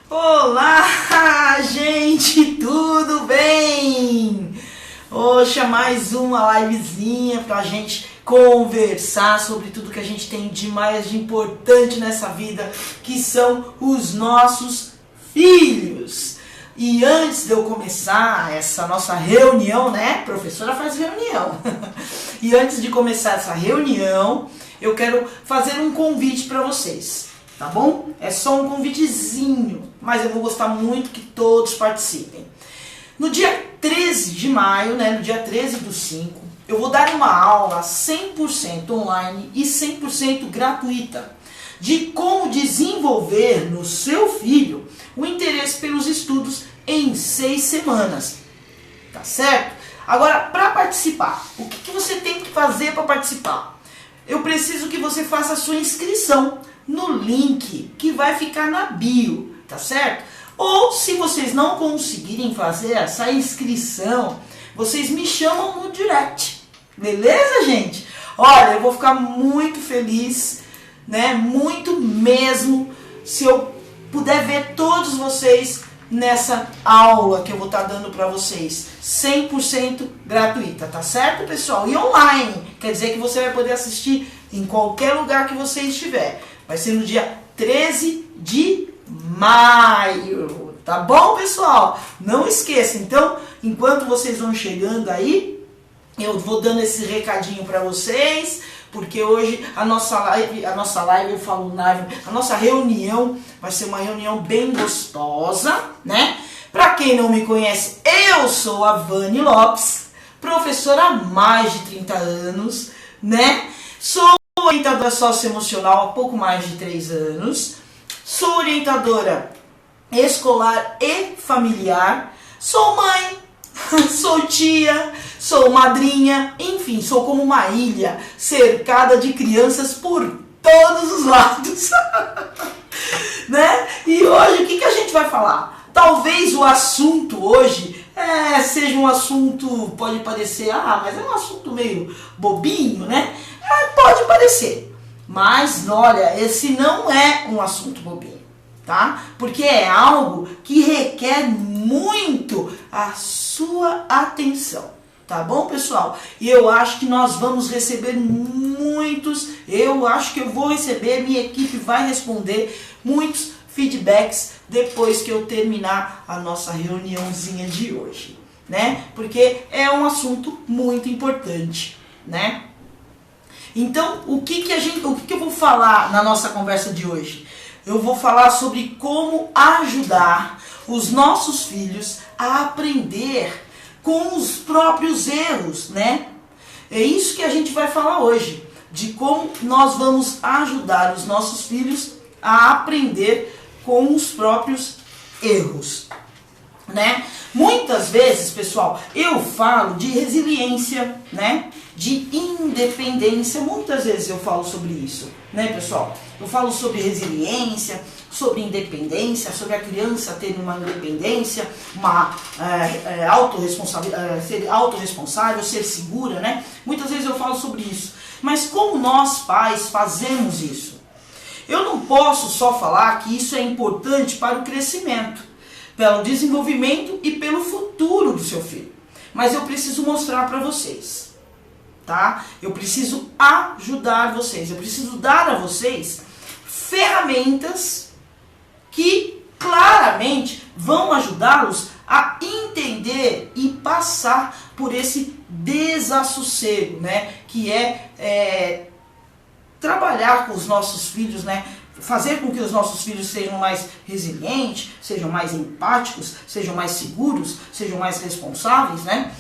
Olá, gente, tudo bem? Hoje é mais uma livezinha pra gente conversar sobre tudo que a gente tem de mais de importante nessa vida, que são os nossos filhos. E antes de eu começar essa nossa reunião, né? Professora faz reunião. E antes de começar essa reunião, eu quero fazer um convite para vocês. Tá bom? É só um convitezinho, mas eu vou gostar muito que todos participem. No dia 13 de maio, né, no dia 13/5, eu vou dar uma aula 100% online e 100% gratuita de como desenvolver no seu filho o interesse pelos estudos em 6 semanas. Tá certo? Agora, para participar, o que você tem que fazer para participar? Eu preciso que você faça a sua inscrição no link que vai ficar na bio, tá certo? Ou se vocês não conseguirem fazer essa inscrição, vocês me chamam no direct, beleza, gente? Olha, eu vou ficar muito feliz, né? Muito mesmo, se eu puder ver todos vocês nessa aula que eu vou estar dando para vocês, 100% gratuita, tá certo, pessoal? E online, quer dizer que você vai poder assistir em qualquer lugar que você estiver. Vai ser no dia 13 de maio, tá bom, pessoal? Não esqueça, então, enquanto vocês vão chegando aí, eu vou dando esse recadinho para vocês, porque hoje a nossa live, eu falo live, a nossa reunião vai ser uma reunião bem gostosa, né? Para quem não me conhece, eu sou a Vani Lopes, professora há mais de 30 anos, né? Sou orientadora socioemocional há pouco mais de 3 anos, sou orientadora escolar e familiar, sou mãe, sou tia, sou madrinha, enfim, sou como uma ilha cercada de crianças por todos os lados, né? E hoje o que a gente vai falar? Talvez o assunto hoje seja um assunto, pode parecer, mas é um assunto meio bobinho, né? Pode parecer, mas olha, esse não é um assunto bobinho, tá? Porque é algo que requer muito a sua atenção, tá bom, pessoal? E eu acho que nós vamos receber muitos, eu acho que eu vou receber, minha equipe vai responder muitos feedbacks depois que eu terminar a nossa reuniãozinha de hoje, né? Porque é um assunto muito importante, né? Então, o que eu vou falar na nossa conversa de hoje? Eu vou falar sobre como ajudar os nossos filhos a aprender com os próprios erros, né? É isso que a gente vai falar hoje, de como nós vamos ajudar os nossos filhos a aprender com os próprios erros, né? Muitas vezes, pessoal, eu falo de resiliência, né? De independência, muitas vezes eu falo sobre isso, né, pessoal? Eu falo sobre resiliência, sobre independência, sobre a criança ter uma independência, uma ser autorresponsável, ser segura, né? Muitas vezes eu falo sobre isso. Mas como nós pais fazemos isso? Eu não posso só falar que isso é importante para o crescimento, pelo desenvolvimento e pelo futuro do seu filho. Mas eu preciso mostrar para vocês, tá? Eu preciso ajudar vocês, eu preciso dar a vocês ferramentas que claramente vão ajudá-los a entender e passar por esse desassossego, né? Que é trabalhar com os nossos filhos, né? Fazer com que os nossos filhos sejam mais resilientes, sejam mais empáticos, sejam mais seguros, sejam mais responsáveis, né?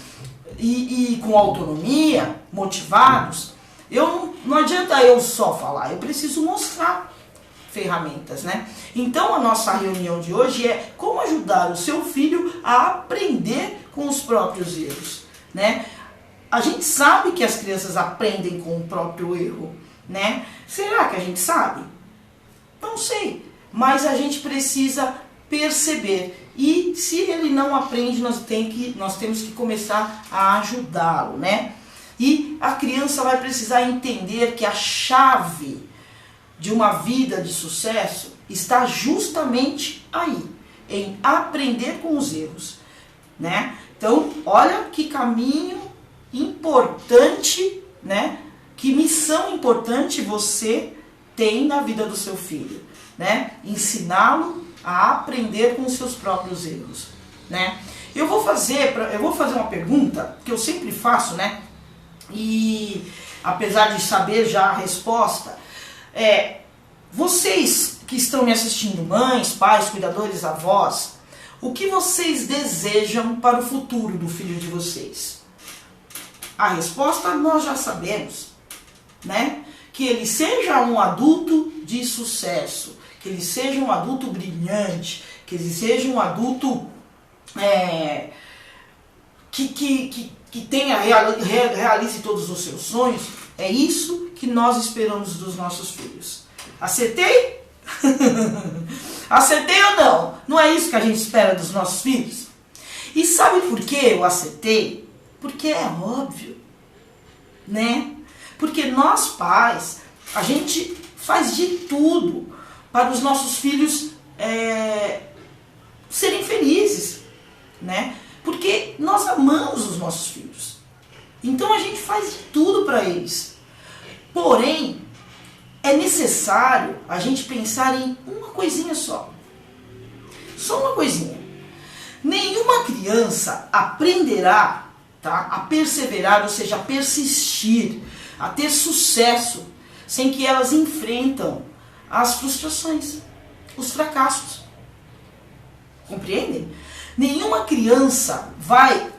E com autonomia, motivados. Não adianta eu só falar, eu preciso mostrar ferramentas, né? Então a nossa reunião de hoje é como ajudar o seu filho a aprender com os próprios erros, né? A gente sabe que as crianças aprendem com o próprio erro, né? Será que a gente sabe? Não sei, mas a gente precisa perceber. E se ele não aprende, nós temos que começar a ajudá-lo, né? E a criança vai precisar entender que a chave de uma vida de sucesso está justamente aí, em aprender com os erros, né? Então, olha que caminho importante, né? Que missão importante você tem na vida do seu filho, né? Ensiná-lo a aprender com os seus próprios erros, né? Eu vou fazer uma pergunta que eu sempre faço, né? E apesar de saber já a resposta, vocês que estão me assistindo, mães, pais, cuidadores, avós, o que vocês desejam para o futuro do filho de vocês? A resposta nós já sabemos, né? Que ele seja um adulto de sucesso, que ele seja um adulto brilhante, que ele seja um adulto realize todos os seus sonhos. É isso que nós esperamos dos nossos filhos. Acertei? Acertei ou não? Não é isso que a gente espera dos nossos filhos? E sabe por que eu acertei? Porque é óbvio, né? Porque nós pais, a gente faz de tudo para os nossos filhos serem felizes, né? Porque nós amamos os nossos filhos. Então a gente faz de tudo para eles. Porém, é necessário a gente pensar em uma coisinha só. Só uma coisinha. Nenhuma criança aprenderá, tá, a perseverar, ou seja, a persistir, a ter sucesso, sem que elas enfrentam as frustrações, os fracassos. Compreendem? Nenhuma criança vai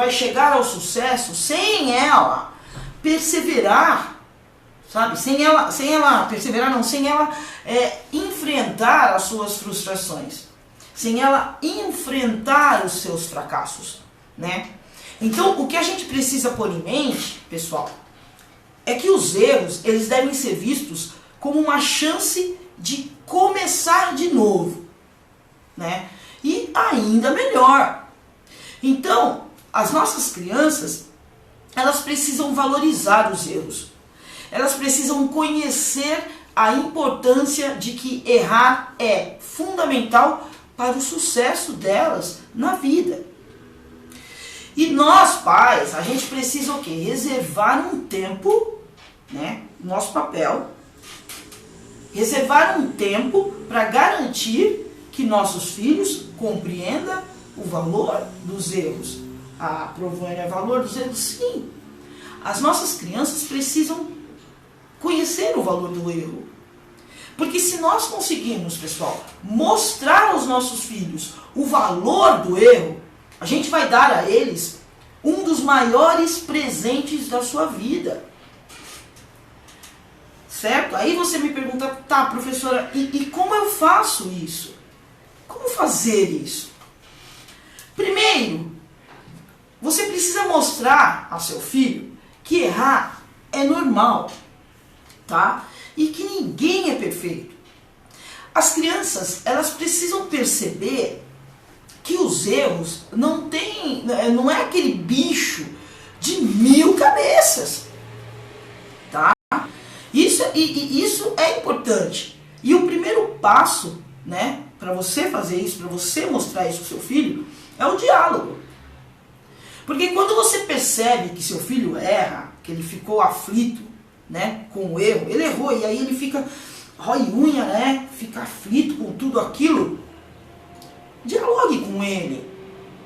chegar ao sucesso sem ela perseverar, sabe? Sem ela perseverar, não, sem ela enfrentar as suas frustrações, sem ela enfrentar os seus fracassos, né? Então, o que a gente precisa pôr em mente, pessoal, é que os erros, eles devem ser vistos como uma chance de começar de novo, né? E ainda melhor. Então, as nossas crianças, elas precisam valorizar os erros. Elas precisam conhecer a importância de que errar é fundamental para o sucesso delas na vida. E nós, pais, a gente precisa o quê? Reservar um tempo, né? Nosso papel. Reservar um tempo para garantir que nossos filhos compreendam o valor dos erros. Ah, Provânia, é valor dos erros? Sim. As nossas crianças precisam conhecer o valor do erro. Porque se nós conseguirmos, pessoal, mostrar aos nossos filhos o valor do erro, a gente vai dar a eles um dos maiores presentes da sua vida. Certo? Aí você me pergunta, tá, professora, e como eu faço isso? Como fazer isso? Primeiro, você precisa mostrar ao seu filho que errar é normal, tá? E que ninguém é perfeito. As crianças, elas precisam perceber que os erros não é aquele bicho de 1000 cabeças, tá? Isso é importante. E o primeiro passo, né, para você fazer isso, para você mostrar isso para o seu filho, é o diálogo. Porque quando você percebe que seu filho erra, que ele ficou aflito, né, com o erro, ele errou e aí ele fica rói unha, né, fica aflito com tudo aquilo, dialogue com ele,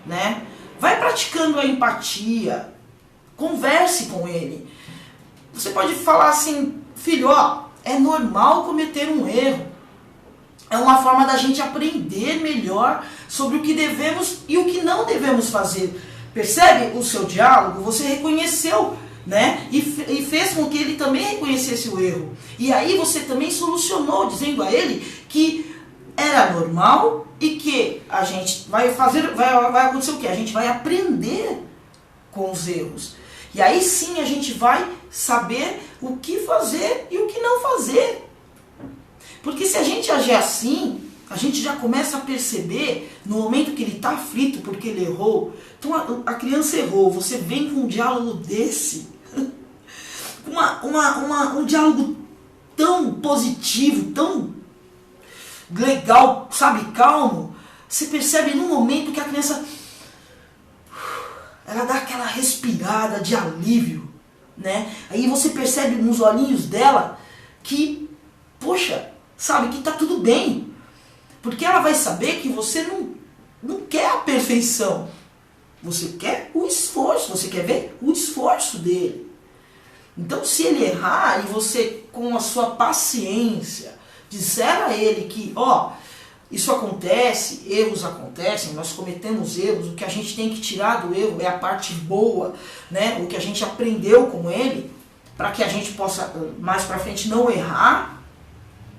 né? Vai praticando a empatia, converse com ele. Você pode falar assim, filho, ó, é normal cometer um erro. É uma forma da gente aprender melhor sobre o que devemos e o que não devemos fazer. Percebe o seu diálogo? Você reconheceu, né? E fez com que ele também reconhecesse o erro. E aí você também solucionou, dizendo a ele que era normal e que a gente vai acontecer o quê? A gente vai aprender com os erros. E aí sim a gente vai saber o que fazer e o que não fazer. Porque se a gente agir assim, a gente já começa a perceber no momento que ele está aflito porque ele errou. Então a criança errou, você vem com um diálogo desse, um diálogo tão positivo, tão legal, sabe, calmo, você percebe no momento que a criança, ela dá aquela respirada de alívio, né? Aí você percebe nos olhinhos dela que, poxa, sabe, que tá tudo bem. Porque ela vai saber que você não quer a perfeição. Você quer o esforço, você quer ver o esforço dele. Então, se ele errar e você, com a sua paciência, disser a ele que, ó, isso acontece, erros acontecem, nós cometemos erros, o que a gente tem que tirar do erro é a parte boa, né? O que a gente aprendeu com ele, para que a gente possa, mais para frente, não errar,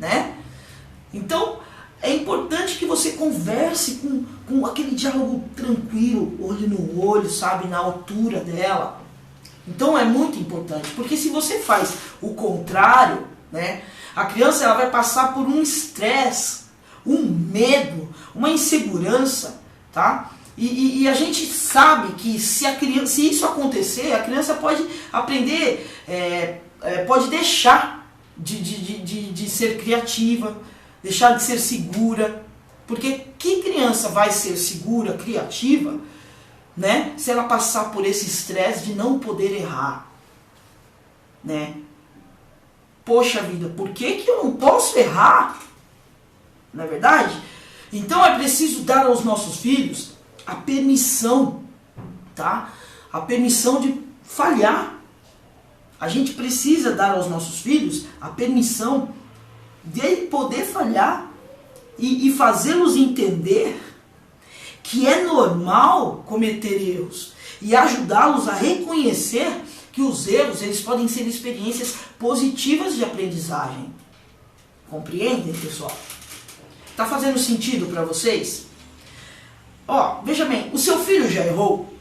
né? Então, é importante que você converse com aquele diálogo tranquilo, olho no olho, sabe, na altura dela. Então é muito importante, porque se você faz o contrário, né, a criança ela vai passar por um estresse, um medo, uma insegurança, tá? E a gente sabe que se isso acontecer, a criança pode aprender, pode deixar de ser criativa, deixar de ser segura, porque que criança vai ser segura, criativa, né, se ela passar por esse estresse de não poder errar, né? Poxa vida, por que eu não posso errar? Não é verdade? Então é preciso dar aos nossos filhos a permissão, tá? A permissão de falhar. A gente precisa dar aos nossos filhos a permissão de poder falhar e fazê-los entender que é normal cometer erros e ajudá-los a reconhecer que os erros eles podem ser experiências positivas de aprendizagem. Compreendem, pessoal? Tá fazendo sentido para vocês? Ó, veja bem, o seu filho já errou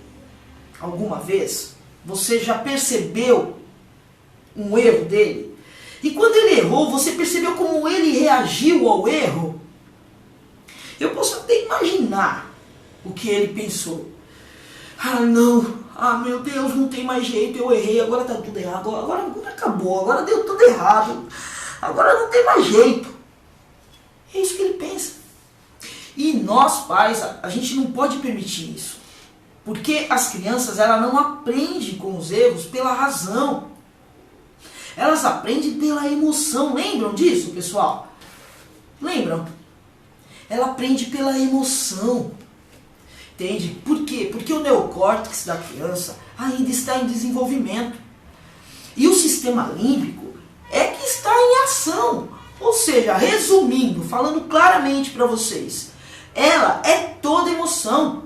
alguma vez? Você já percebeu um erro dele? E quando ele errou, você percebeu como ele reagiu ao erro? Eu posso até imaginar o que ele pensou. Ah, não. Ah, meu Deus, não tem mais jeito. Eu errei, agora tá tudo errado. Agora acabou, agora deu tudo errado. Agora não tem mais jeito. É isso que ele pensa. E nós, pais, a gente não pode permitir isso. Porque as crianças, elas não aprendem com os erros pela razão. Elas aprendem pela emoção. Lembram disso, pessoal? Lembram? Ela aprende pela emoção. Entende? Por quê? Porque o neocórtex da criança ainda está em desenvolvimento. E o sistema límbico é que está em ação. Ou seja, resumindo, falando claramente para vocês, ela é toda emoção.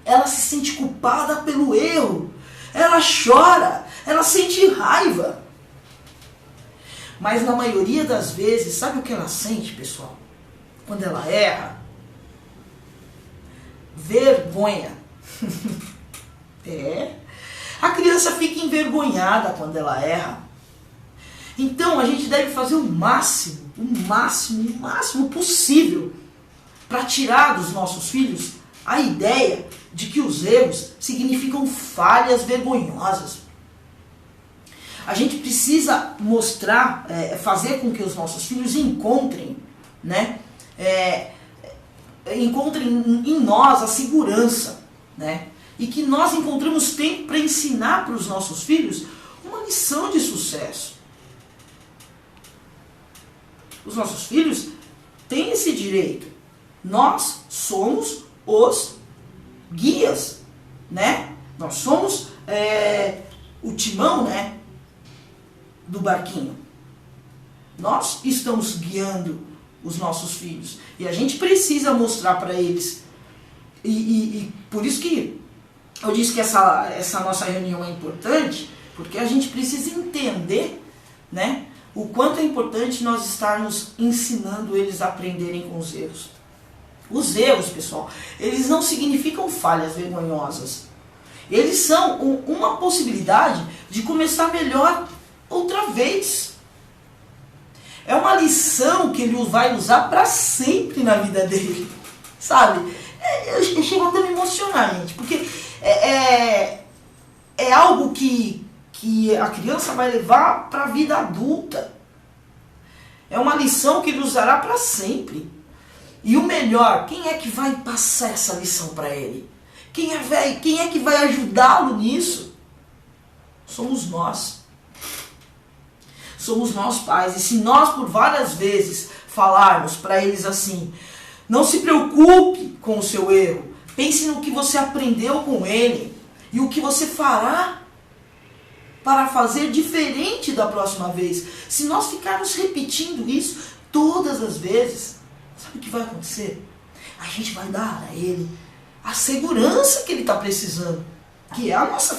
Ela se sente culpada pelo erro. Ela chora. Ela sente raiva. Mas na maioria das vezes, sabe o que ela sente, pessoal? Quando ela erra? Vergonha. A criança fica envergonhada quando ela erra. Então a gente deve fazer o máximo possível para tirar dos nossos filhos a ideia de que os erros significam falhas vergonhosas. A gente precisa mostrar, fazer com que os nossos filhos encontrem, né, encontrem em nós a segurança, né, e que nós encontramos tempo para ensinar para os nossos filhos uma lição de sucesso. Os nossos filhos têm esse direito. Nós somos os guias, né? Nós somos o timão, né, do barquinho. Nós estamos guiando os nossos filhos. E a gente precisa mostrar para eles. E por isso que eu disse que essa nossa reunião é importante, porque a gente precisa entender, né, o quanto é importante nós estarmos ensinando eles a aprenderem com os erros. Os erros, pessoal, eles não significam falhas vergonhosas. Eles são uma possibilidade de começar melhor outra vez. É uma lição que ele vai usar para sempre na vida dele. Sabe? Eu chego até a me emocionar, gente, porque é algo que a criança vai levar para a vida adulta. É uma lição que ele usará para sempre. E o melhor, quem é que vai passar essa lição para ele? Quem é que vai ajudá-lo nisso? Somos nós. Somos nós pais. E se nós por várias vezes falarmos para eles assim, não se preocupe com o seu erro, pense no que você aprendeu com ele e o que você fará para fazer diferente da próxima vez. Se nós ficarmos repetindo isso todas as vezes, sabe o que vai acontecer? A gente vai dar a ele a segurança que ele está precisando, que é a nossa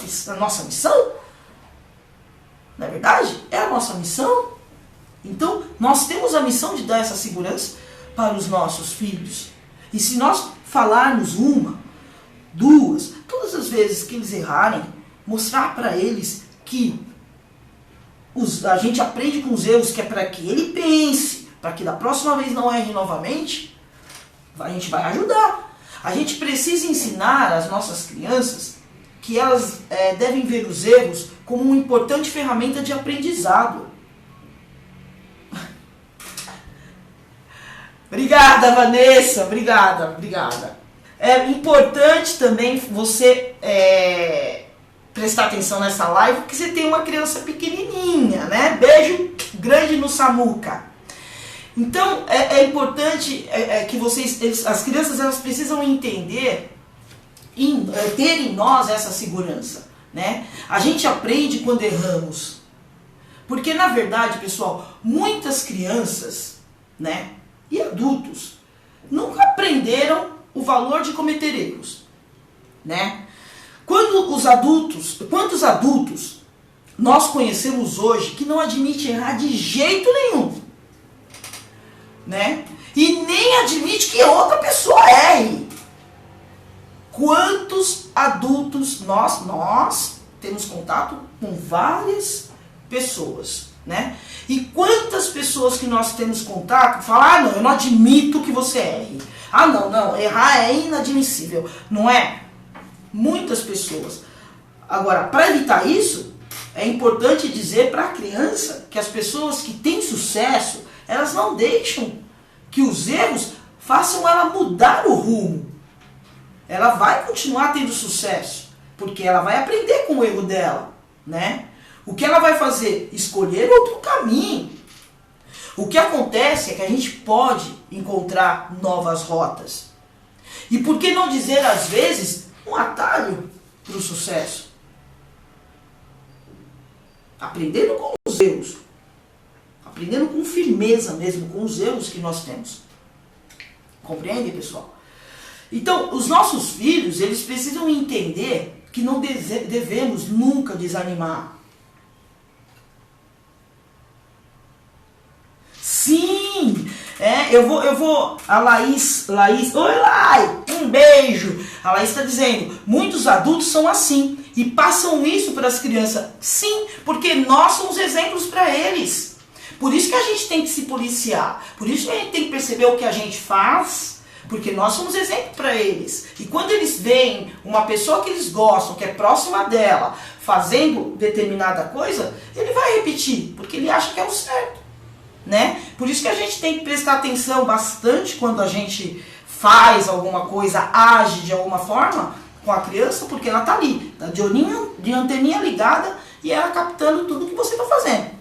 missão. Não é verdade? É a nossa missão. Então, nós temos a missão de dar essa segurança para os nossos filhos. E se nós falarmos uma, duas, todas as vezes que eles errarem, mostrar para eles que a gente aprende com os erros, que é para que ele pense, para que da próxima vez não erre novamente, a gente vai ajudar. A gente precisa ensinar as nossas crianças que elas devem ver os erros como uma importante ferramenta de aprendizado. Obrigada, Vanessa, obrigada. É importante também você prestar atenção nessa live, porque você tem uma criança pequenininha, né? Beijo grande no Samuca. Então, é importante que as crianças elas precisam entender, ter em nós essa segurança, né? A gente aprende quando erramos. Porque, na verdade, pessoal, muitas crianças, né, e adultos nunca aprenderam o valor de cometer erros, né? Quantos adultos nós conhecemos hoje que não admite errar de jeito nenhum, né? E nem admite que outra pessoa erre. Quantos adultos nós temos contato com várias pessoas, né? E quantas pessoas que nós temos contato falam, não, eu não admito que você erre. Não, errar é inadmissível, não é? Muitas pessoas. Agora, para evitar isso, é importante dizer para a criança que as pessoas que têm sucesso, elas não deixam que os erros façam ela mudar o rumo. Ela vai continuar tendo sucesso, porque ela vai aprender com o erro dela, né? O que ela vai fazer? Escolher outro caminho. O que acontece é que a gente pode encontrar novas rotas. E por que não dizer, às vezes, um atalho para o sucesso? Aprendendo com os erros. Aprendendo com firmeza mesmo, com os erros que nós temos. Compreende, pessoal? Então, os nossos filhos, eles precisam entender que não devemos nunca desanimar. Sim! A Laís, oi Lai, um beijo! A Laís está dizendo, muitos adultos são assim e passam isso para as crianças. Sim, porque nós somos exemplos para eles. Por isso que a gente tem que se policiar, por isso que a gente tem que perceber o que a gente faz, porque nós somos exemplo para eles. E quando eles veem uma pessoa que eles gostam, que é próxima dela, fazendo determinada coisa, ele vai repetir, porque ele acha que é o certo. Né? Por isso que a gente tem que prestar atenção bastante quando a gente faz alguma coisa, age de alguma forma com a criança, porque ela está ali, tá de anteninha ligada e ela captando tudo que você está fazendo.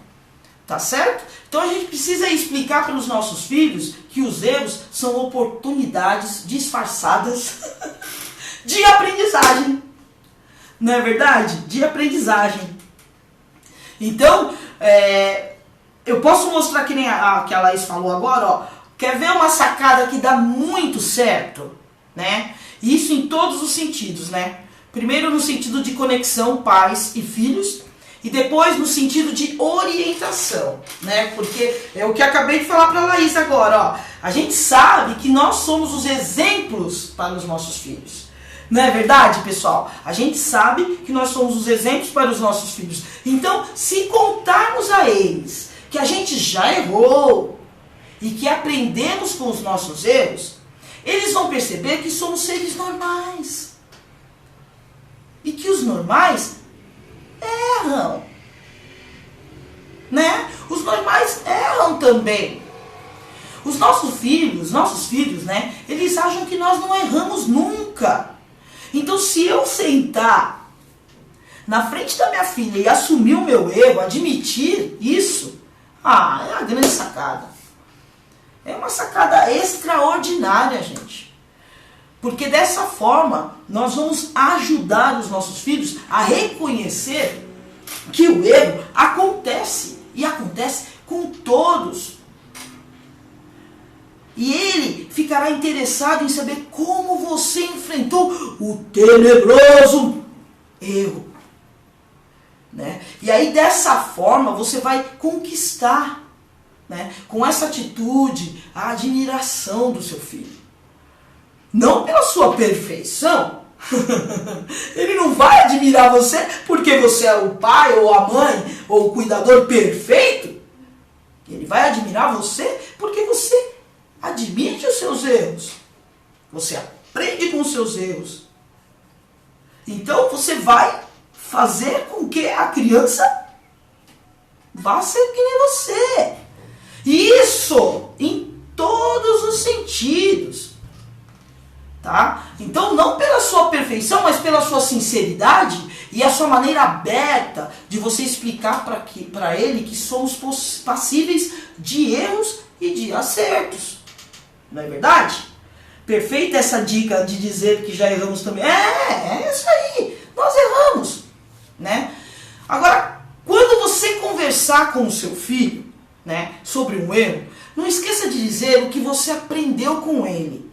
Tá certo? Então a gente precisa explicar para os nossos filhos que os erros são oportunidades disfarçadas de aprendizagem. Não é verdade? De aprendizagem. Então, eu posso mostrar que nem que a Laís falou agora, ó. Quer ver uma sacada que dá muito certo, né? Isso em todos os sentidos, né? Primeiro no sentido de conexão pais e filhos, e depois no sentido de orientação, né? Porque é o que acabei de falar para a Laís agora, ó. A gente sabe que nós somos os exemplos para os nossos filhos. Não é verdade, pessoal? A gente sabe que nós somos os exemplos para os nossos filhos. Então, se contarmos a eles que a gente já errou e que aprendemos com os nossos erros, eles vão perceber que somos seres normais. E que os normais erram. Né? Os normais erram também. Os nossos filhos, né, eles acham que nós não erramos nunca. Então, se eu sentar na frente da minha filha e assumir o meu erro, admitir isso, é uma grande sacada. É uma sacada extraordinária, gente. Porque dessa forma, nós vamos ajudar os nossos filhos a reconhecer que o erro acontece. E acontece com todos. E ele ficará interessado em saber como você enfrentou o tenebroso erro. Né? E aí dessa forma você vai conquistar, né, com essa atitude, a admiração do seu filho. Não pela sua perfeição. Ele não vai admirar você porque você é o pai ou a mãe ou o cuidador perfeito. Ele vai admirar você porque você admite os seus erros. Você aprende com os seus erros. Então você vai fazer com que a criança vá ser que nem você. Isso em todos os sentidos. Tá? Então não pela sua perfeição, mas pela sua sinceridade e a sua maneira aberta de você explicar para ele que somos passíveis de erros e de acertos. Não é verdade? Perfeita essa dica de dizer que já erramos também. É isso aí. Nós erramos. Né? Agora, quando você conversar com o seu filho, né, sobre um erro, não esqueça de dizer o que você aprendeu com ele.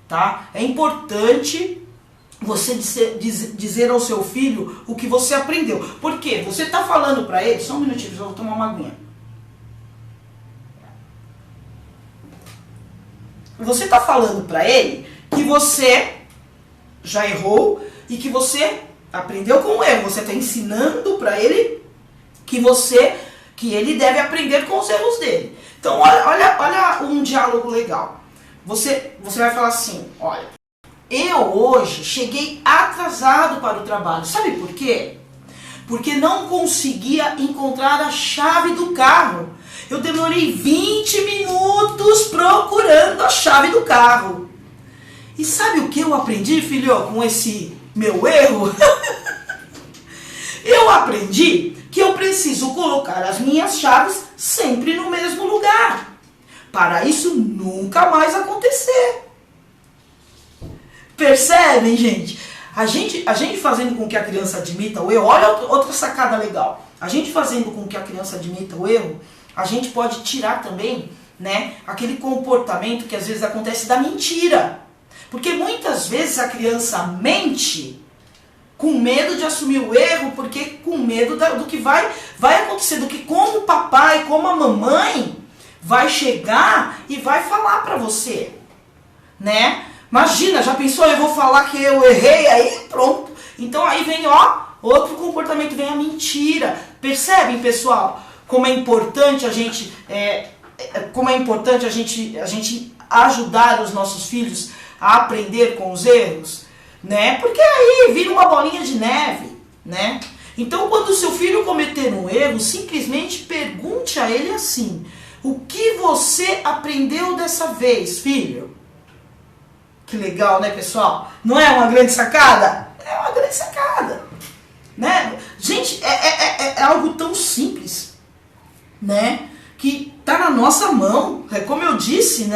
Tá? É importante você dizer ao seu filho o que você aprendeu. Por quê? Você está falando para ele... Só um minutinho, eu vou tomar uma aguinha. Você está falando para ele que você já errou e que você aprendeu com o erro. Você está ensinando para ele que ele deve aprender com os erros dele. Então, olha um diálogo legal. Você vai falar assim, olha, eu hoje cheguei atrasado para o trabalho. Sabe por quê? Porque não conseguia encontrar a chave do carro. Eu demorei 20 minutos procurando a chave do carro. E sabe o que eu aprendi, filho, com esse meu erro? Eu aprendi que eu preciso colocar as minhas chaves sempre no mesmo lugar, para isso nunca mais acontecer. Percebem, gente? A gente fazendo com que a criança admita o erro, olha outra sacada legal. A gente fazendo com que a criança admita o erro, a gente pode tirar também, né, aquele comportamento que às vezes acontece da mentira. Porque muitas vezes a criança mente com medo de assumir o erro, porque com medo do que vai acontecer, do que como o papai, como a mamãe vai chegar e vai falar pra você, né? Imagina, já pensou, eu vou falar que eu errei, aí pronto. Então aí vem, outro comportamento, vem a mentira. Percebem, pessoal, como é importante a gente ajudar os nossos filhos a aprender com os erros, né? Porque aí vira uma bolinha de neve, né? Então, quando o seu filho cometer um erro, simplesmente pergunte a ele assim: o que você aprendeu dessa vez, filho? Que legal, né, pessoal? Não é uma grande sacada? É uma grande sacada, né? Gente, é algo tão simples, né? Que tá na nossa mão. É como eu disse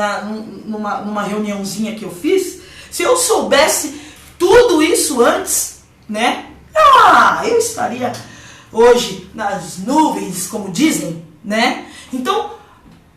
numa reuniãozinha que eu fiz, se eu soubesse tudo isso antes, né? Eu estaria hoje nas nuvens, como dizem, né? Então,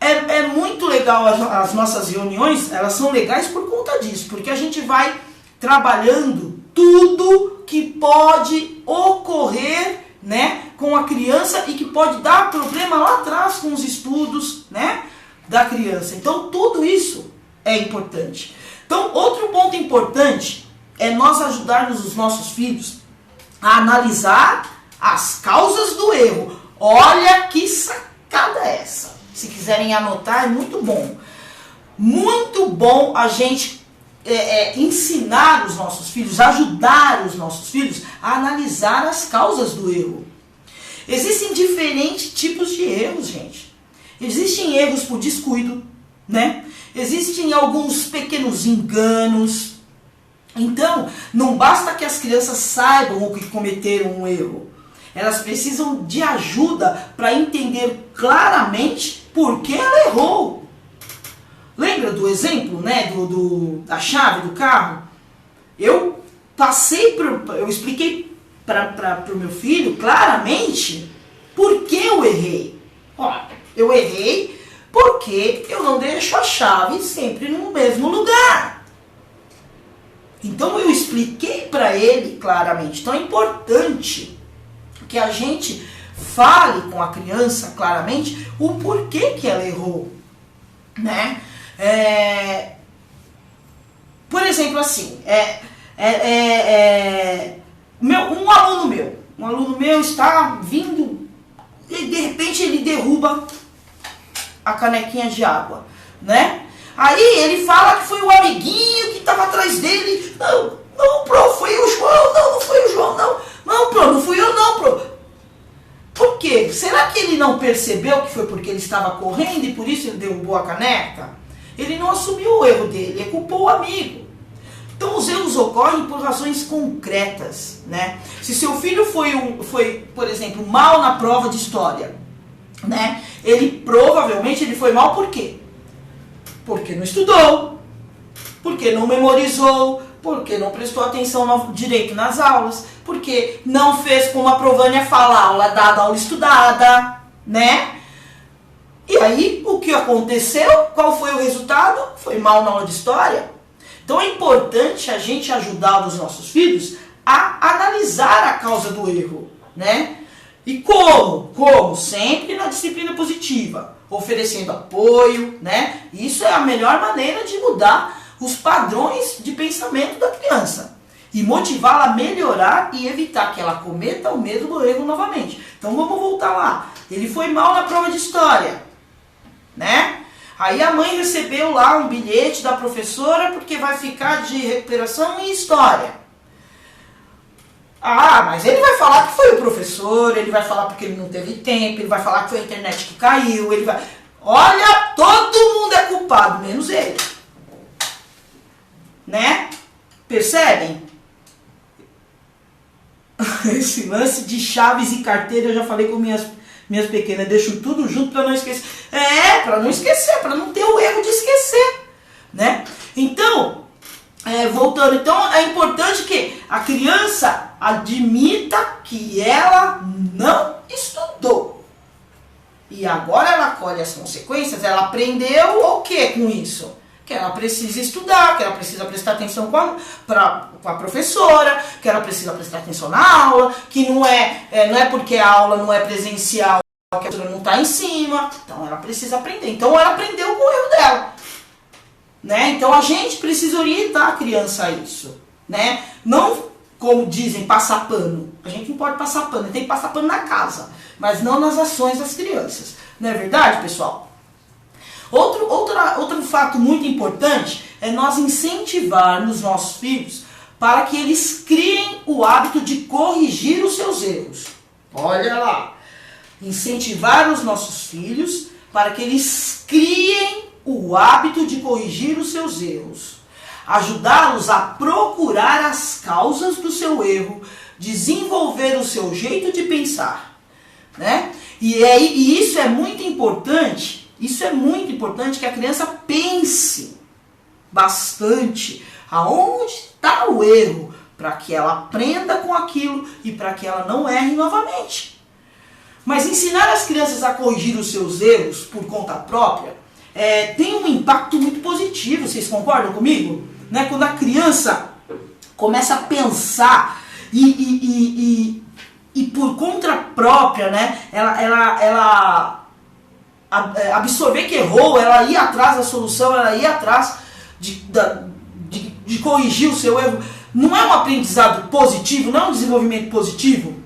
é muito legal as nossas reuniões, elas são legais por conta disso, porque a gente vai trabalhando tudo que pode ocorrer, né, com a criança e que pode dar problema lá atrás com os estudos, né, da criança. Então, tudo isso é importante. Então, outro ponto importante é nós ajudarmos os nossos filhos a analisar as causas do erro. Olha que sacada essa. Se quiserem anotar, é muito bom. Muito bom a gente ensinar os nossos filhos, ajudar os nossos filhos a analisar as causas do erro. Existem diferentes tipos de erros, gente. Existem erros por descuido, né? Existem alguns pequenos enganos. Então, não basta que as crianças saibam o que cometeram um erro. Elas precisam de ajuda para entender claramente por que ela errou. Lembra do exemplo, né, da chave do carro? Eu expliquei para o meu filho claramente por que eu errei. Ó, eu errei porque eu não deixo a chave sempre no mesmo lugar. Então eu expliquei para ele claramente. Então é importante que a gente fale com a criança claramente o porquê que ela errou, né? Por exemplo, assim, um aluno meu está vindo e de repente ele derruba a canequinha de água, né? Aí ele fala que foi o amiguinho que estava atrás dele. Não, pro, foi o João. Não foi o João, não. Não, pro, não fui eu, não, pro. Por quê? Será que ele não percebeu que foi porque ele estava correndo e por isso ele derrubou a caneca? Ele não assumiu o erro dele, ele culpou o amigo. Então os erros ocorrem por razões concretas, né? Se seu filho foi, por exemplo, mal na prova de história, né? Ele provavelmente foi mal por quê? Porque não estudou, porque não memorizou, porque não prestou atenção direito nas aulas, porque não fez como a Provânia fala, aula dada, aula estudada, né? E aí, o que aconteceu? Qual foi o resultado? Foi mal na aula de história. Então é importante a gente ajudar os nossos filhos a analisar a causa do erro, né? E como? Como? Sempre na disciplina positiva, oferecendo apoio, né? Isso é a melhor maneira de mudar os padrões de pensamento da criança e motivá-la a melhorar e evitar que ela cometa o mesmo erro novamente. Então vamos voltar lá. Ele foi mal na prova de história, né? Aí a mãe recebeu lá um bilhete da professora porque vai ficar de recuperação em história. Ah, mas ele vai falar que foi o professor, ele vai falar porque ele não teve tempo, ele vai falar que foi a internet que caiu, ele vai... Olha, todo mundo é culpado, menos ele. Né? Percebem? Esse lance de chaves e carteira eu já falei com minhas pequenas, deixo tudo junto para não esquecer. Para não esquecer, para não ter o erro de esquecer, né? Então, voltando, então é importante que a criança admita que ela não estudou. E agora ela colhe as consequências, ela aprendeu o que com isso? Que ela precisa estudar, que ela precisa prestar atenção com a professora, que ela precisa prestar atenção na aula, que não é porque a aula não é presencial que a professora não está em cima, então ela precisa aprender. Então ela aprendeu com o erro dela, né? Então a gente precisa orientar a criança a isso, né? Não, como dizem, passar pano. A gente não pode passar pano, tem que passar pano na casa, mas não nas ações das crianças. Não é verdade, pessoal? Outro fato muito importante é nós incentivarmos nossos filhos para que eles criem o hábito de corrigir os seus erros. Olha lá! Incentivar os nossos filhos para que eles criem o hábito de corrigir os seus erros. Ajudá-los a procurar as causas do seu erro, desenvolver o seu jeito de pensar, né? E isso é muito importante. Isso é muito importante que a criança pense bastante aonde está o erro, para que ela aprenda com aquilo e para que ela não erre novamente. Mas ensinar as crianças a corrigir os seus erros por conta própria tem um impacto muito positivo, vocês concordam comigo? Né? Quando a criança começa a pensar e por conta própria, né? ela absorver que errou, ela ir atrás da solução, ela ir atrás de corrigir o seu erro. Não é um aprendizado positivo, não é um desenvolvimento positivo?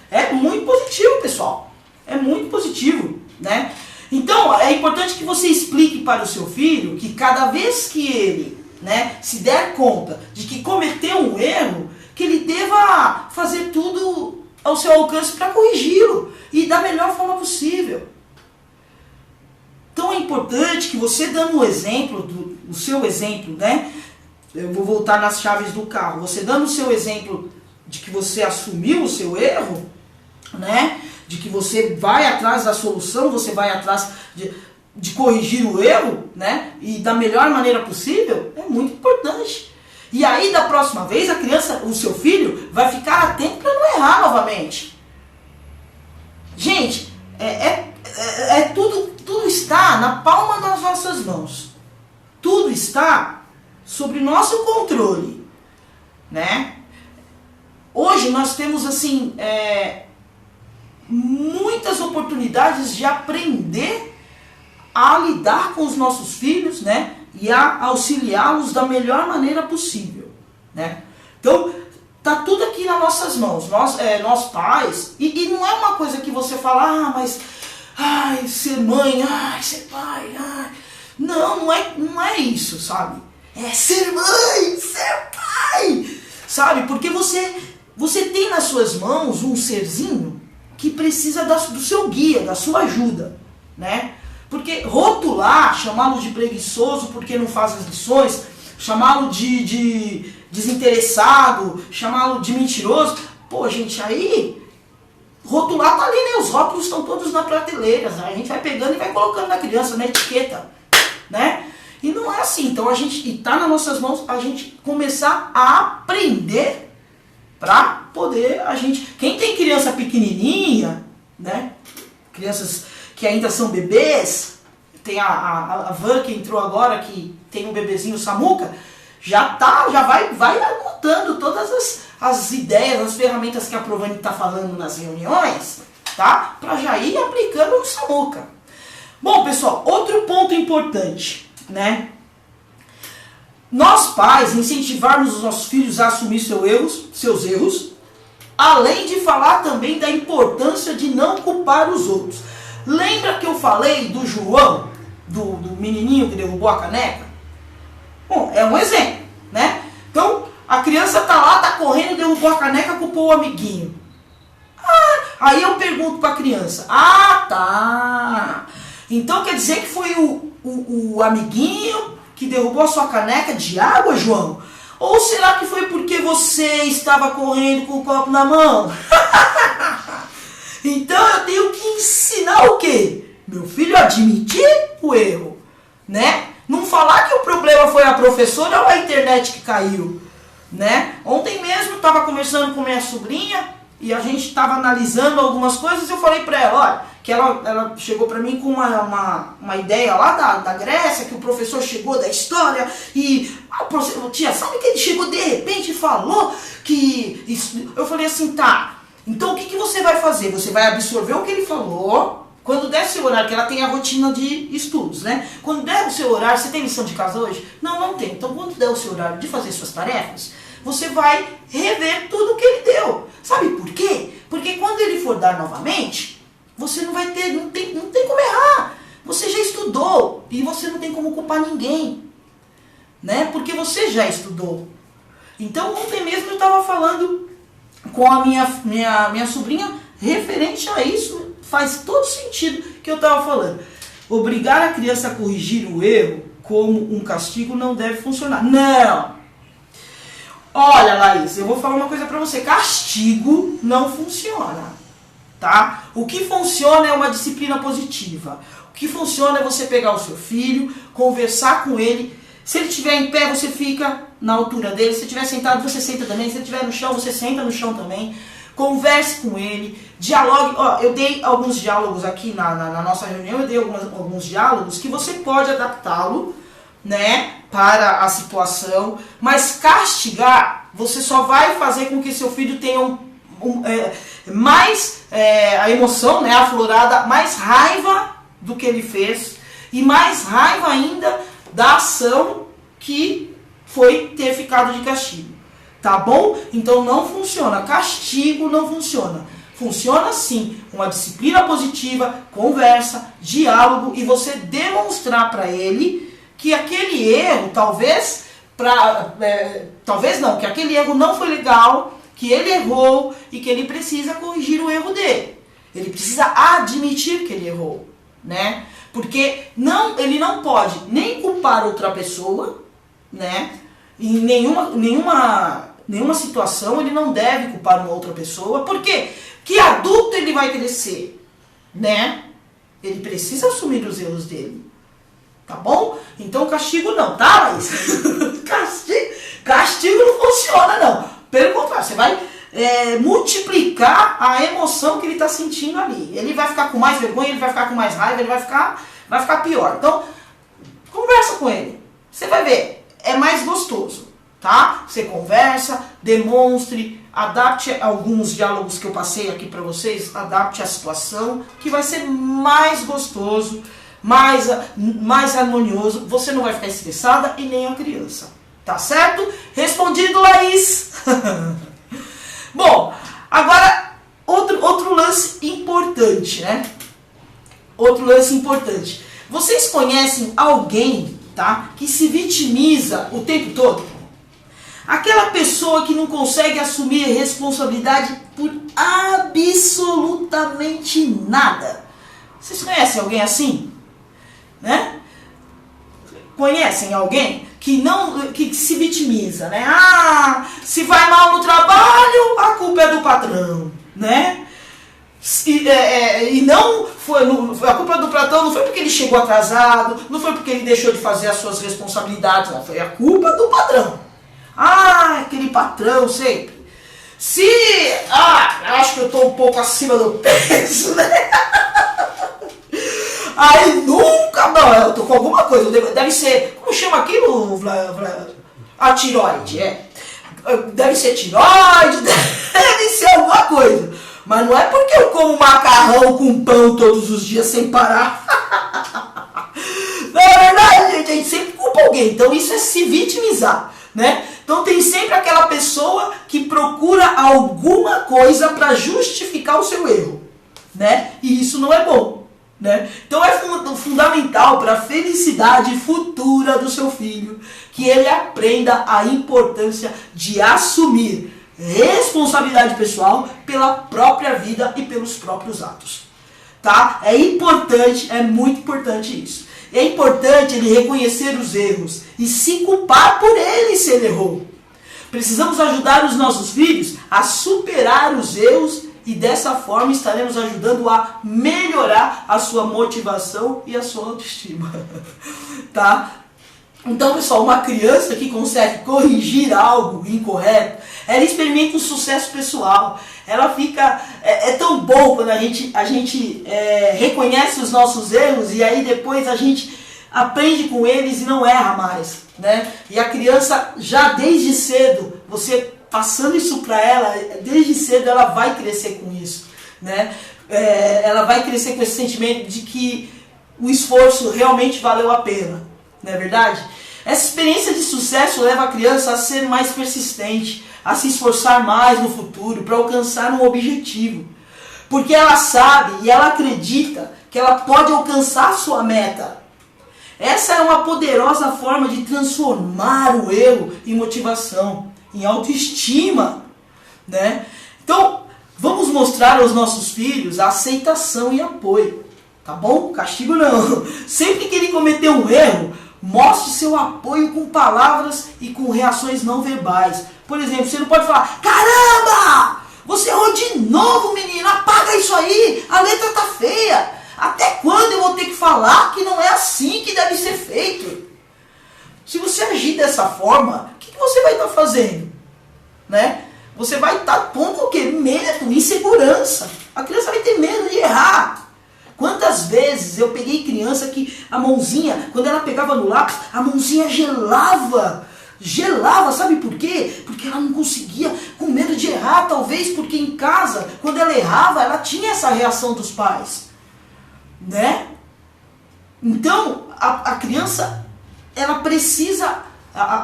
É muito positivo, pessoal. É muito positivo, né? Então, é importante que você explique para o seu filho que cada vez que ele, né, se der conta de que cometeu um erro, que ele deva fazer tudo ao seu alcance para corrigi-lo e da melhor forma possível. Então é importante que você dando o exemplo, o seu exemplo, né? Eu vou voltar nas chaves do carro. Você dando o seu exemplo de que você assumiu o seu erro, né? De que você vai atrás da solução, você vai atrás de corrigir o erro, né? E da melhor maneira possível, é muito importante. E aí, da próxima vez, a criança, o seu filho, vai ficar atento para não errar novamente. Gente, tudo está na palma das nossas mãos. Tudo está sobre nosso controle, né? Hoje nós temos, assim, muitas oportunidades de aprender a lidar com os nossos filhos, né? E a auxiliá-los da melhor maneira possível, né? Então, tá tudo aqui nas nossas mãos, nós pais, e não é uma coisa que você fala, mas, ser mãe, ser pai, não é isso, sabe? É ser mãe, ser pai, sabe? Porque você tem nas suas mãos um serzinho que precisa do seu guia, da sua ajuda, né? Porque rotular, chamá-lo de preguiçoso porque não faz as lições, chamá-lo de desinteressado, chamá-lo de mentiroso, pô, gente, aí rotular tá ali, né? Os rótulos estão todos na prateleira, né? A gente vai pegando e vai colocando na criança, na etiqueta, né? E não é assim. Então tá nas nossas mãos a gente começar a aprender pra poder quem tem criança pequenininha, né? Crianças que ainda são bebês, tem a Van que entrou agora, que tem um bebezinho Samuca, já vai anotando todas as ideias, as ferramentas que a Provani está falando nas reuniões, tá? Para já ir aplicando no Samuca. Bom, pessoal, outro ponto importante, né? Nós pais incentivarmos os nossos filhos a assumir seus erros, além de falar também da importância de não culpar os outros. Lembra que eu falei do João, do menininho que derrubou a caneca? Bom, é um exemplo, né? Então, a criança tá lá, tá correndo, derrubou a caneca, culpou o amiguinho. Aí eu pergunto pra criança, tá. Então quer dizer que foi o amiguinho que derrubou a sua caneca de água, João? Ou será que foi porque você estava correndo com o copo na mão? Então eu tenho que ensinar o quê? Meu filho a admitir o erro, né? Não falar que o problema foi a professora ou a internet que caiu, né? Ontem mesmo eu estava conversando com minha sobrinha e a gente estava analisando algumas coisas e eu falei para ela, olha, que ela chegou para mim com uma ideia lá da Grécia, que o professor chegou da história e tia, sabe que ele chegou de repente e falou que... Eu falei assim, tá... Então o que você vai fazer? Você vai absorver o que ele falou. Quando der o seu horário, que ela tem a rotina de estudos, né? Quando der o seu horário, você tem lição de casa hoje? Não tem. Então quando der o seu horário de fazer suas tarefas, você vai rever tudo o que ele deu. Sabe por quê? Porque quando ele for dar novamente, você não tem como errar. Você já estudou e você não tem como culpar ninguém, né? Porque você já estudou. Então ontem mesmo eu estava falando com a minha sobrinha referente a isso. Faz todo sentido que eu estava falando. Obrigar a criança a corrigir o erro como um castigo não deve funcionar. Não! Olha, Laís, eu vou falar uma coisa pra você. Castigo não funciona, tá? O que funciona é uma disciplina positiva. O que funciona é você pegar o seu filho, conversar com ele. Se ele estiver em pé, você fica na altura dele. Se ele estiver sentado, você senta também. Se ele estiver no chão, você senta no chão também. Converse com ele, dialogue. Eu dei alguns diálogos aqui na nossa reunião, eu dei alguns diálogos que você pode adaptá-lo, né, para a situação, mas castigar, você só vai fazer com que seu filho tenha mais a emoção, né, aflorada, mais raiva do que ele fez e mais raiva ainda da ação que foi ter ficado de castigo. Tá bom? Então não funciona. Castigo não funciona. Funciona sim uma disciplina positiva, conversa, diálogo e você demonstrar para ele que aquele erro, que aquele erro não foi legal, que ele errou e que ele precisa corrigir o erro dele. Ele precisa admitir que ele errou, né? Porque ele não pode nem culpar outra pessoa, né? Em nenhuma situação ele não deve culpar uma outra pessoa. Por quê? Que adulto ele vai crescer, né? Ele precisa assumir os erros dele. Tá bom? Então castigo não, tá, Laís? Castigo não funciona, não. Pelo contrário, você vai multiplicar a emoção que ele está sentindo ali. Ele vai ficar com mais vergonha, ele vai ficar com mais raiva, ele vai ficar pior. Então, conversa com ele. Você vai ver, é mais gostoso, tá? Você conversa, demonstre, adapte alguns diálogos que eu passei aqui para vocês, adapte a situação, que vai ser mais gostoso, mais harmonioso. Você não vai ficar estressada e nem a criança. Tá certo? Respondido, Laís! Bom, agora outro lance importante, né? Outro lance importante. Vocês conhecem alguém, tá, que se vitimiza o tempo todo? Aquela pessoa que não consegue assumir responsabilidade por absolutamente nada. Vocês conhecem alguém assim? Né? Conhecem alguém que se vitimiza, né? Se vai mal no trabalho, a culpa é do patrão, né? E não foi a culpa do patrão, não foi porque ele chegou atrasado, não foi porque ele deixou de fazer as suas responsabilidades, não, foi a culpa do patrão. Aquele patrão sempre. Eu acho que eu estou um pouco acima do peso, né? Aí nunca, não, eu tô com alguma coisa, deve ser, como chama aquilo, a tiroide, deve ser tiroide, deve ser alguma coisa, mas não é porque eu como macarrão com pão todos os dias sem parar, não é verdade, gente, a gente sempre culpa alguém, então isso é se vitimizar, né? Então tem sempre aquela pessoa que procura alguma coisa para justificar o seu erro, né? E isso não é bom. Né? Então é fundamental para a felicidade futura do seu filho que ele aprenda a importância de assumir responsabilidade pessoal pela própria vida e pelos próprios atos. Tá? É importante, é muito importante isso. É importante ele reconhecer os erros e se culpar por ele se ele errou. Precisamos ajudar os nossos filhos a superar os erros e dessa forma estaremos ajudando a melhorar a sua motivação e a sua autoestima. Tá? Então, pessoal, uma criança que consegue corrigir algo incorreto, ela experimenta um sucesso pessoal. Ela fica... É tão bom quando a gente reconhece os nossos erros e aí depois a gente aprende com eles e não erra mais. Né? E a criança, já desde cedo, você... passando isso para ela, desde cedo ela vai crescer com isso, né? Ela vai crescer com esse sentimento de que o esforço realmente valeu a pena, não é verdade? Essa experiência de sucesso leva a criança a ser mais persistente, a se esforçar mais no futuro para alcançar um objetivo, porque ela sabe e ela acredita que ela pode alcançar a sua meta. Essa é uma poderosa forma de transformar o erro em motivação, em autoestima, né? Então, vamos mostrar aos nossos filhos a aceitação e apoio, tá bom? Castigo não. Sempre que ele cometer um erro, mostre seu apoio com palavras e com reações não verbais. Por exemplo, você não pode falar, caramba, você errou de novo, menino, apaga isso aí, a letra tá feia. Até quando eu vou ter que falar que não é assim que deve ser feito? Se você agir dessa forma, o que você vai estar fazendo? Né? Você vai estar pondo o quê? Medo, insegurança. A criança vai ter medo de errar. Quantas vezes eu peguei criança que a mãozinha, quando ela pegava no lápis, a mãozinha gelava. Gelava, sabe por quê? Porque ela não conseguia, com medo de errar, talvez porque em casa, quando ela errava, ela tinha essa reação dos pais. Né? Então, a criança, ela precisa,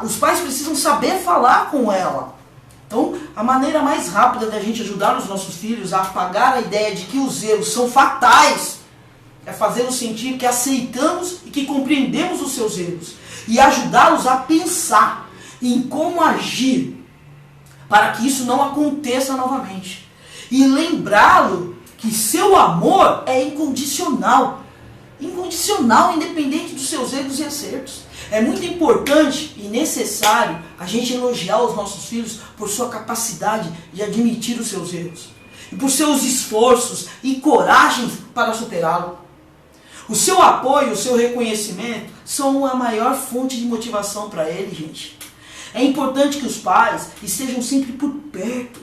os pais precisam saber falar com ela. Então, a maneira mais rápida da gente ajudar os nossos filhos a apagar a ideia de que os erros são fatais é fazê-los sentir que aceitamos e que compreendemos os seus erros e ajudá-los a pensar em como agir para que isso não aconteça novamente. E lembrá-lo que seu amor é incondicional incondicional, independente dos seus erros e acertos. É muito importante e necessário a gente elogiar os nossos filhos por sua capacidade de admitir os seus erros e por seus esforços e coragem para superá-lo. O seu apoio, o seu reconhecimento são a maior fonte de motivação para ele, gente. É importante que os pais estejam sempre por perto,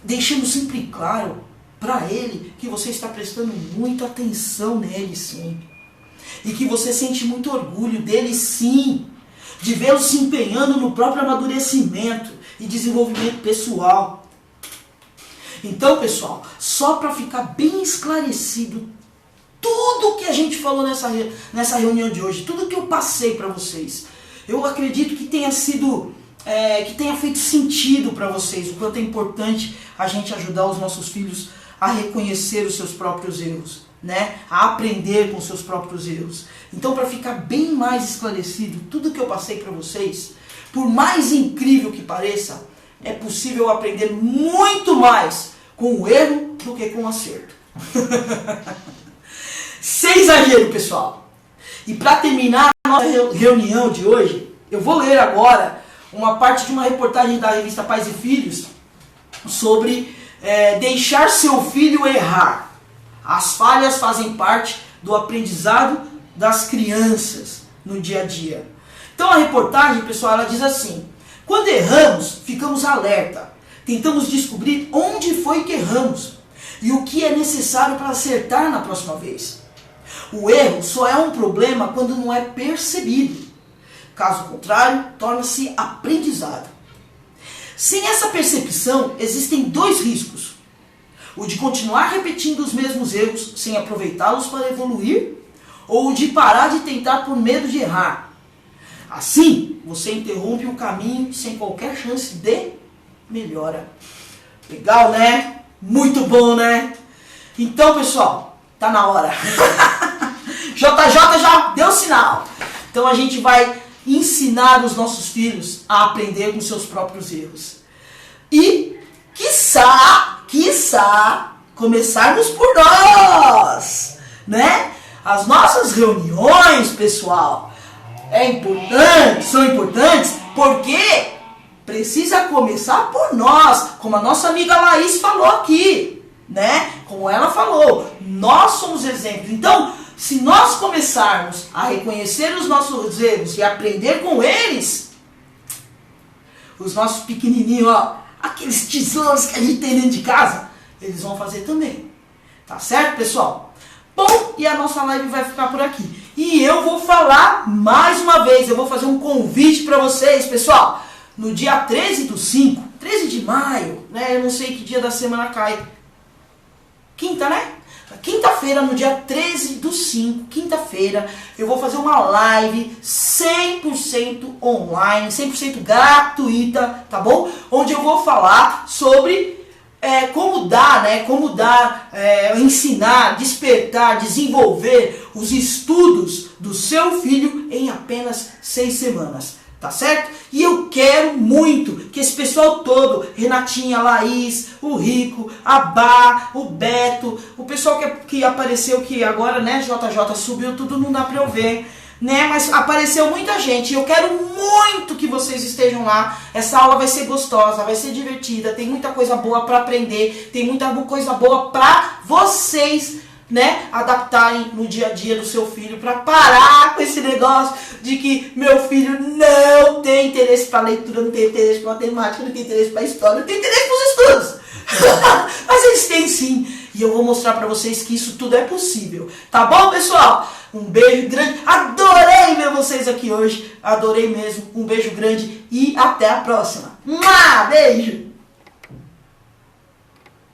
deixando sempre claro para ele que você está prestando muita atenção nele, sim. E que você sente muito orgulho dele, sim, de vê-lo se empenhando no próprio amadurecimento e desenvolvimento pessoal. Então, pessoal, só para ficar bem esclarecido tudo que a gente falou nessa reunião de hoje, tudo que eu passei para vocês, eu acredito que tenha sido, que tenha feito sentido para vocês, o quanto é importante a gente ajudar os nossos filhos a reconhecer os seus próprios erros, né? A aprender com os seus próprios erros. Então, para ficar bem mais esclarecido tudo que eu passei para vocês, por mais incrível que pareça, é possível aprender muito mais com o erro do que com o acerto. Sem exagero, pessoal. E para terminar a nossa reunião de hoje, eu vou ler agora uma parte de uma reportagem da revista Pais e Filhos sobre deixar seu filho errar. As falhas fazem parte do aprendizado das crianças no dia a dia. Então a reportagem, pessoal, ela diz assim: quando erramos, ficamos alerta. Tentamos descobrir onde foi que erramos e o que é necessário para acertar na próxima vez. O erro só é um problema quando não é percebido. Caso contrário, torna-se aprendizado. Sem essa percepção, existem dois riscos. O de continuar repetindo os mesmos erros sem aproveitá-los para evoluir, ou o de parar de tentar por medo de errar. Assim, você interrompe o caminho sem qualquer chance de melhora. Legal, né? Muito bom, né? Então, pessoal, tá na hora. JJ já deu sinal. Então a gente vai ensinar os nossos filhos a aprender com seus próprios erros. E, quiçá, começarmos por nós, né? As nossas reuniões, pessoal, são importantes porque precisa começar por nós, como a nossa amiga Laís falou aqui, né? Como ela falou, nós somos exemplos. Então, se nós começarmos a reconhecer os nossos erros e aprender com eles, os nossos pequenininhos, ó, aqueles tesouros que a gente tem dentro de casa, eles vão fazer também. Tá certo, pessoal? Bom, e a nossa live vai ficar por aqui. E eu vou falar mais uma vez, eu vou fazer um convite para vocês, pessoal. No dia 13/5, 13 de maio, né? Eu não sei que dia da semana cai. Quinta, né? Quinta-feira, no dia 13/5, quinta-feira, eu vou fazer uma live 100% online, 100% gratuita, tá bom? Onde eu vou falar sobre ensinar, despertar, desenvolver os estudos do seu filho em apenas 6 semanas. Tá certo? E eu quero muito que esse pessoal todo, Renatinha, Laís, o Rico, a Bá, o Beto, o pessoal que apareceu, que agora, né, JJ subiu tudo, não dá pra eu ver, né, mas apareceu muita gente. Eu quero muito que vocês estejam lá. Essa aula vai ser gostosa, vai ser divertida, tem muita coisa boa pra aprender, tem muita coisa boa pra vocês, né, adaptarem no dia a dia do seu filho, para parar com esse negócio de que meu filho não tem interesse para leitura, não tem interesse para matemática, não tem interesse para história, não tem interesse para os estudos. Mas eles têm sim, e eu vou mostrar para vocês que isso tudo é possível. Tá bom, pessoal? Um beijo grande, adorei ver vocês aqui hoje, adorei mesmo, um beijo grande e até a próxima. Beijo!